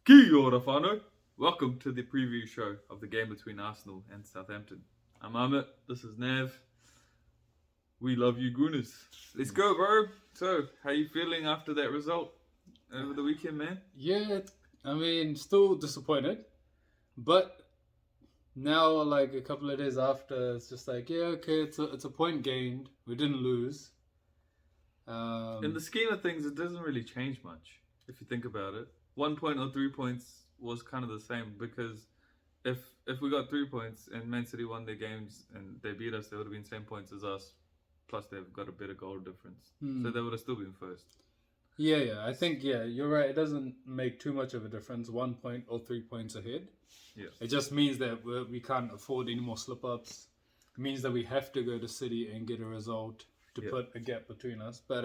Kia ora whānau. Welcome to the preview show of the game between Arsenal and Southampton. I'm Amit, this is Nav. We love you Gooners. Let's go, bro. So, how you feeling after that result over the weekend, man? Yeah, still disappointed, but now, like a couple of days after, it's just like, yeah, okay, it's a point gained. We didn't lose. In the scheme of things, it doesn't really change much if you think about it. 1 point or 3 points was kind of the same because if we got 3 points and Man City won their games and they beat us, they would have been same points as us. Plus, they've got a better goal difference, so they would have still been first. Yeah, I think you're right. It doesn't make too much of a difference. 1 point or 3 points ahead. Yeah, it just means that we can't afford any more slip-ups. It means that we have to go to City and get a result to put a gap between us. But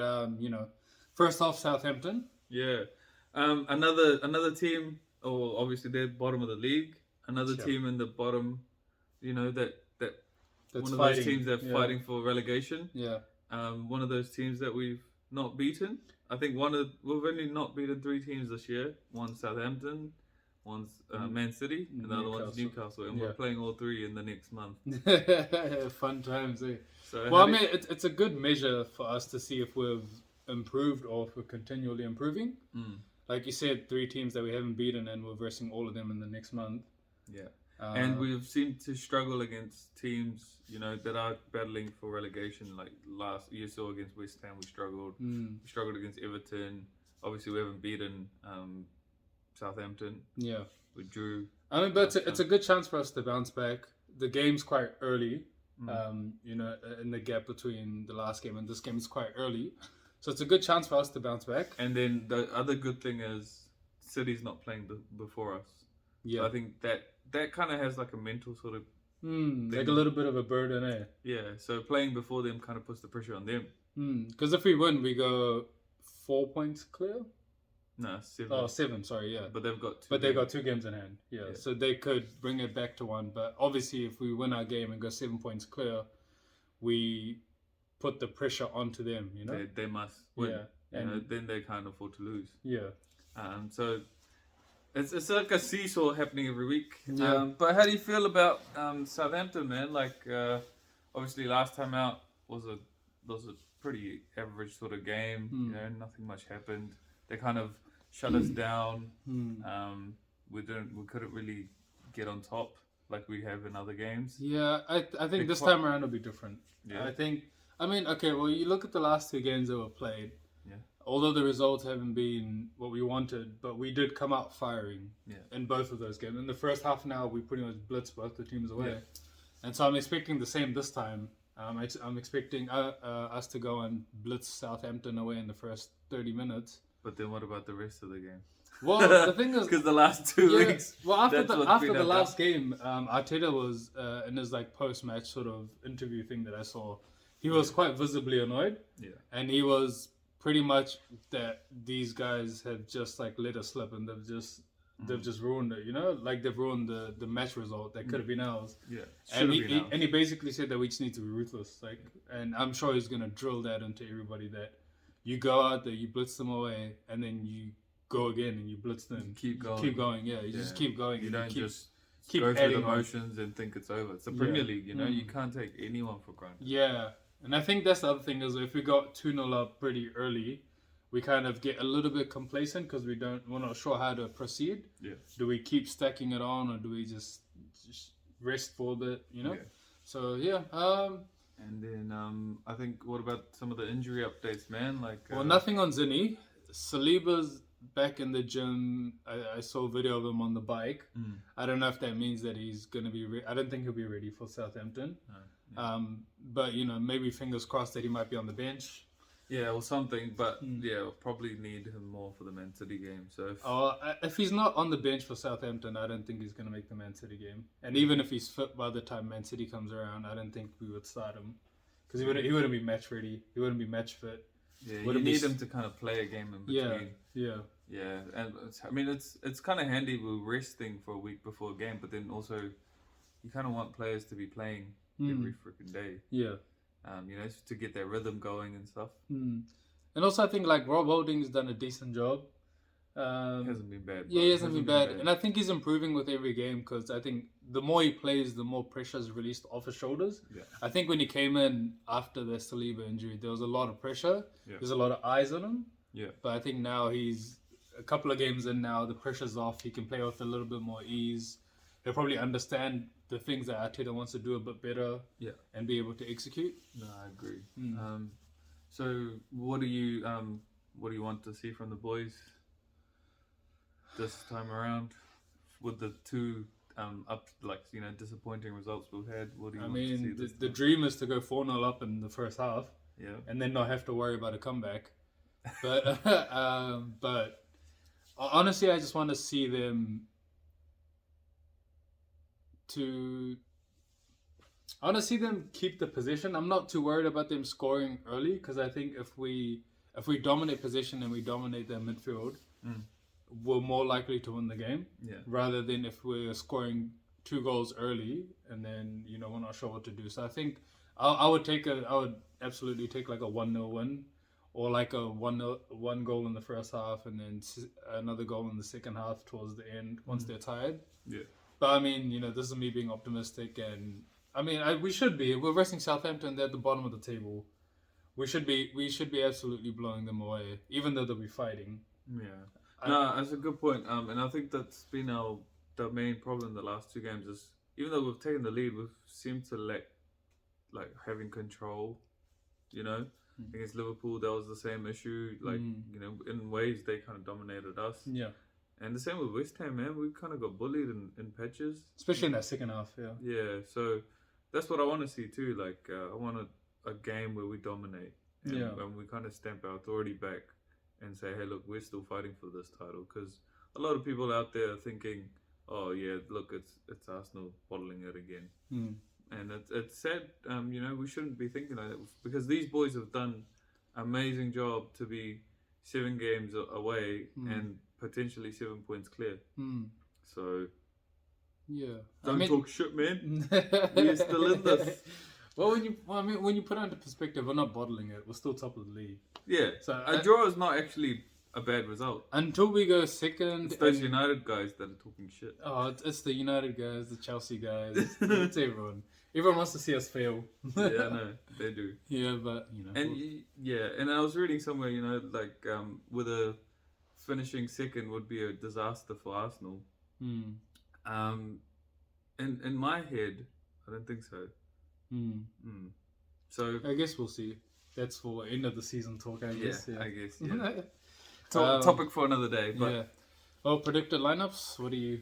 first off, Southampton. Yeah, another team. Oh, obviously they're bottom of the league. Another team in the bottom. That's one of those teams that are fighting for relegation. Yeah. One of those teams that we've not beaten. I think we've only not beaten 3 teams this year. One's Southampton, one's Man City, and the other one's Newcastle. And we're playing all 3 in the next month. Fun times, eh? So it's a good measure for us to see if we've improved or if we're continually improving. Like you said, 3 teams that we haven't beaten, and we're versing all of them in the next month. Yeah. And we've seemed to struggle against teams, that are battling for relegation. Like last year, saw against West Ham, we struggled. We struggled against Everton. Obviously, we haven't beaten Southampton. Yeah, we drew. But it's a good chance for us to bounce back. The game's quite early. In the gap between the last game and this game is quite early, so it's a good chance for us to bounce back. And then the other good thing is City's not playing before us. Yeah, so I think that kind of has like a mental sort of like a little bit of a burden, eh? Yeah, so playing before them kind of puts the pressure on them. Because if we win, we go 4 points clear. No, 7. Oh, 7. Sorry, yeah. But they've got 2. But they've got 2 games in hand. Yeah, so they could bring it back to 1. But obviously, if we win our game and go 7 points clear, we put the pressure onto them. They must win. Yeah, and then they can't afford to lose. Yeah. So it's like a seesaw happening every week. Yeah. But how do you feel about Southampton, man? Like, obviously, last time out was a pretty average sort of game. Nothing much happened. They kind of shut us down. We couldn't really get on top like we have in other games. Yeah, I think this time around will be different. Yeah. You look at the last 2 games that were played. Yeah. Although the results haven't been what we wanted, but we did come out firing in both of those games. In the first half an hour, we pretty much blitzed both the teams away. Yeah. And so I'm expecting the same this time. I'm expecting us to go and blitz Southampton away in the first 30 minutes. But then what about the rest of the game? Well, the thing is... Because the last 2 weeks... Well, after the last game, Arteta was in his post-match sort of interview thing that I saw. He was quite visibly annoyed. Yeah. And he was pretty much that these guys have just let us slip and they've just ruined it, like they've ruined the match result that could have been ours. Yeah, and he basically said that we just need to be ruthless, and I'm sure he's gonna drill that into everybody that you go out there, you blitz them away, and then you go again and you blitz them. Keep going, you just keep going. You don't just go through the motions and think it's over. It's the Premier League, you can't take anyone for granted. Yeah. And I think that's the other thing is if we got 2-0 up pretty early, we kind of get a little bit complacent because we're not sure how to proceed. Yeah. Do we keep stacking it on or do we just rest for a bit, Yeah. So, yeah. And then I think, what about some of the injury updates, man? Nothing on Zinni. Saliba's back in the gym. I saw a video of him on the bike. I don't know if that means that he's going to be... I don't think he'll be ready for Southampton. No. Yeah. But maybe fingers crossed that he might be on the bench. Yeah, or something. But we'll probably need him more for the Man City game. So if he's not on the bench for Southampton, I don't think he's going to make the Man City game. And even if he's fit by the time Man City comes around, I don't think we would start him because he wouldn't be match ready. He wouldn't be match fit. Yeah, you need him to kind of play a game in between. Yeah. And it's kind of handy with resting for a week before a game, but then also you kind of want players to be playing every freaking day. Yeah. To get their rhythm going and stuff. And also I think Rob Holding's done a decent job. Hasn't been bad. Yeah, he hasn't been bad. And I think he's improving with every game because I think the more he plays, the more pressure is released off his shoulders. Yeah. I think when he came in after the Saliba injury, there was a lot of pressure. Yeah. There's a lot of eyes on him. Yeah. But I think now he's a couple of games in now, the pressure's off. He can play with a little bit more ease. He'll probably understand the things that Arteta wants to do a bit better. Yeah. And be able to execute. No, I agree. So what do you want to see from the boys this time around with the two disappointing results we've had? What do you want to see this the dream is to go 4-0 up in the first half. Yeah. And then not have to worry about a comeback. But but honestly, I just want to see them I want to see them keep the possession. I'm not too worried about them scoring early because I think if we dominate possession and we dominate their midfield, we're more likely to win the game. Yeah. Rather than if we're scoring 2 goals early and then we're not sure what to do. So I think I would absolutely take like a 1-0 win. Or like a one goal in the first half and then another goal in the second half towards the end once they're tired. Yeah. But I mean, this is me being optimistic, and I mean, we should be. We're versing Southampton. They're at the bottom of the table. We should be absolutely blowing them away, even though they'll be fighting. Yeah. No, that's a good point. And I think that's been the main problem the last 2 games is even though we've taken the lead, we've seemed to lack like having control. Against Liverpool, that was the same issue. Like, in ways they kind of dominated us. Yeah. And the same with West Ham, man. We kind of got bullied in patches. Especially in that second half, yeah. Yeah, so that's what I want to see too. Like, I want a game where we dominate. And we kind of stamp our authority back and say, hey, look, we're still fighting for this title. Because a lot of people out there are thinking, oh, yeah, look, it's Arsenal bottling it again. And it's sad, we shouldn't be thinking like that because these boys have done an amazing job to be 7 games away and potentially 7 points clear. So, yeah, don't talk shit, man. We're still in this. Well, when you put it into perspective, we're not bottling it. We're still top of the league. Yeah, so a draw is not actually a bad result until we go second. It's those United guys that are talking shit. Oh, it's the United guys, the Chelsea guys. It's everyone. Everyone wants to see us fail. Yeah, I know. They do. Yeah, but, And I was reading somewhere, with a finishing second would be a disaster for Arsenal. In my head, I don't think so. So I guess we'll see. That's for end of the season talk, I guess. Yeah, I guess, yeah. Topic for another day. But yeah. Well, predicted lineups, what do you...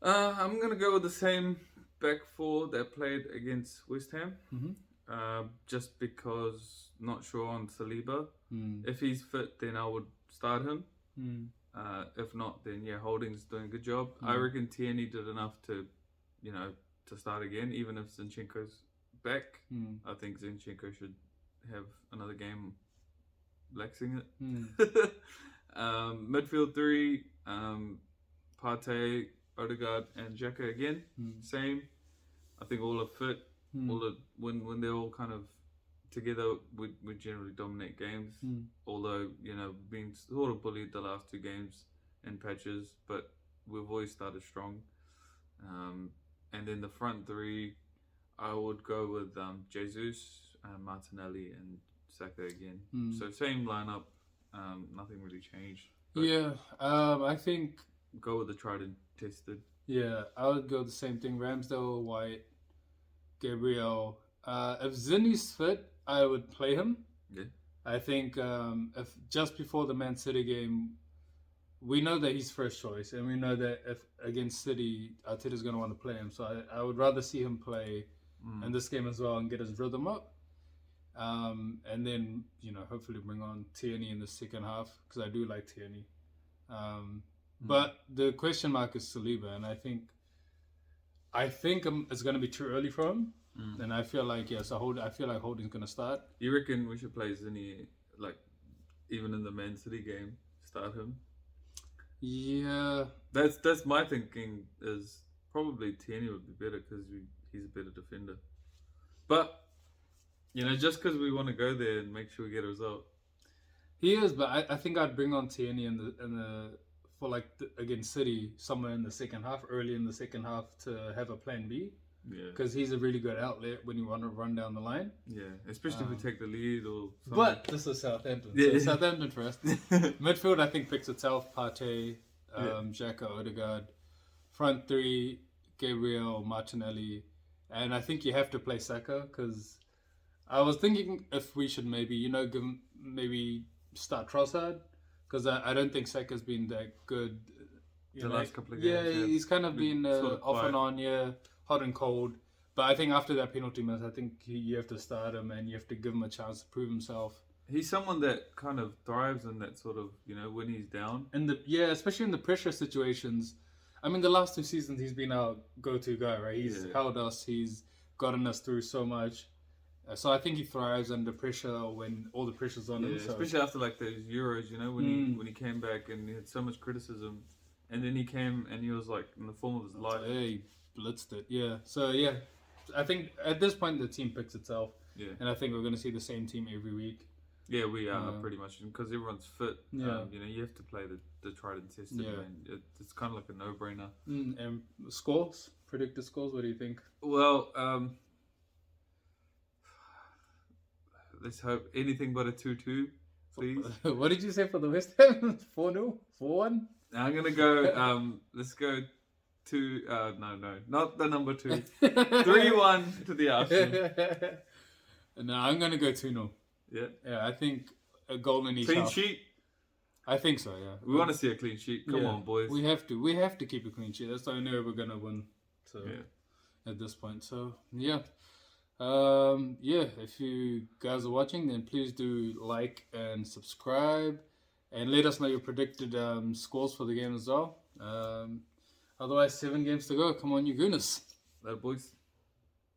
I'm going to go with the same back 4 that played against West Ham. Just because not sure on Saliba. If he's fit, then I would start him. If not, then Holding's doing a good job. I reckon Tierney did enough to start again, even if Zinchenko's back. I think Zinchenko should have another game laxing it. Midfield 3, Partey, Odegaard and Xhaka again. Same. I think all are fit. When they're all kind of together, we generally dominate games. Although, been sort of bullied the last 2 games in patches, but we've always started strong. And then the front 3, I would go with Jesus, Martinelli and Saka again. So same lineup, nothing really changed. I think... Go with the tried and tested. Yeah, I would go the same thing. Ramsdale, White, Gabriel. If Zinni's fit, I would play him. Yeah. I think if just before the Man City game, we know that he's first choice, and we know that if against City, Arteta's going to want to play him. So I would rather see him play in this game as well and get his rhythm up. And then, hopefully bring on Tierney in the second half, because I do like Tierney. But the question mark is Saliba, and I think it's going to be too early for him. And I feel like I feel like Holding's going to start. You reckon we should play Zinni, like, even in the Man City game, start him? Yeah. That's my thinking, is probably Tierney would be better because he's a better defender. But, just because we want to go there and make sure we get a result. He is, but I think I'd bring on Tierney in the for like against City somewhere in the second half, early in the second half, to have a plan B. Yeah. Because he's a really good outlet when you want to run down the line. Yeah, especially if we take the lead or something. But this is Southampton. Yeah. So Southampton first. Midfield, I think, picks itself. Partey, Xhaka, Odegaard. Front three, Gabriel, Martinelli. And I think you have to play Saka because I was thinking if we should maybe, maybe start Trossard. Because I don't think Saka's been that good. The last couple of games. Yeah, he's kind of been sort of off and on, hot and cold. But I think after that penalty miss, I think you have to start him and you have to give him a chance to prove himself. He's someone that kind of thrives in that sort of, when he's down. Especially in the pressure situations. I mean, the last 2 seasons, he's been our go-to guy, right? He's held us. He's gotten us through so much. So I think he thrives under pressure when all the pressure's on him. So. Especially after like those Euros, when he came back and he had so much criticism. And then he came and he was like in the form of his life. Yeah, he blitzed it. Yeah. So I think at this point the team picks itself. Yeah. And I think we're going to see the same team every week. Yeah, we are pretty much because everyone's fit. Yeah. You have to play the tried and tested. Yeah. It's kind of like a no-brainer. And scores, predicted scores. What do you think? Well, let's hope anything but a 2-2, please. What did you say for the West Ham? 4-0, 4-1. I'm gonna go. Let's go. No, not the number 2. 3-1 to the Arsenal. No, I'm gonna go 2-0. Yeah. Yeah, I think a goal in each clean half. sheet. I think so. Yeah. We want to see a clean sheet. Come on, boys. We have to keep a clean sheet. That's the only way we're gonna win. So at this point, so yeah. If you guys are watching, then please do like and subscribe. And let us know your predicted scores for the game as well. Otherwise, 7 games to go. Come on, you goodness. Later, boys.